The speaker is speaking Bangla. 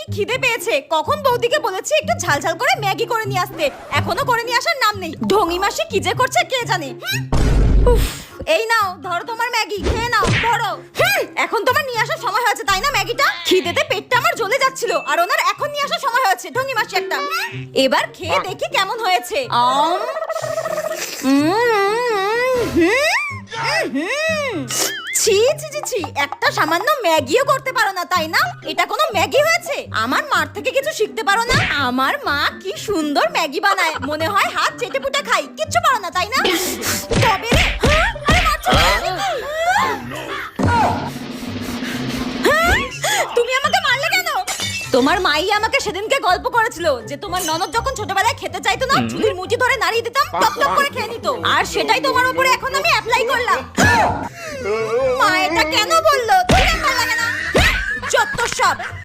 কি খিদে পেয়েছে, কখন বৌদিকে বলেছি একটু ঝালঝাল করে ম্যাগি করে নিয়ে আসতে, এখনো করে নিয়ে আসার নাম নেই। ঢঙি মাসি কি যে করছে কে জানে। উফ, এই নাও ধরো তোমার ম্যাগি, খেয়ে নাও ধরো। এখন তোমার নিয়ে আসার সময় হয়েছে তাই না ম্যাগিটা? খিদেতে পেটটা আমার জ্বলে যাচ্ছিল আর ওনার এখন নিয়ে আসার সময় হয়েছে ঢঙি মাসি একটা। এবার খেয়ে দেখি কেমন হয়েছে। ছি ছি ছি ছি, একটা সামান্য ম্যাগিও করতে পারো না তাই না? এটা কোনো ম্যাগি হয়েছে? আমার মার থেকে কিছু শিখতে পারো না? আমার মা কি সুন্দর ম্যাগি বানায়, মনে হয় হাত চেটে পুটে খাই, কিচ্ছু পারো না তাই না? তবে রে, আরে মারছো না। তুমি আমাকে মারলে কেন? তোমার মাই আমাকে সেদিনকে গল্প করেছিল যে তোমার ননদ যখন ছোটবেলায় খেতে চাইতো না, চুলের মুঠি ধরে নাড়িয়ে দিতাম, টপ টপ করে খেয়ে নিত। আর সেটাই তোমার উপরে এখন আমি অ্যাপ্লাই করলাম। মা এটা কেন বললো? তুমি ভালো লাগে না? যত সব।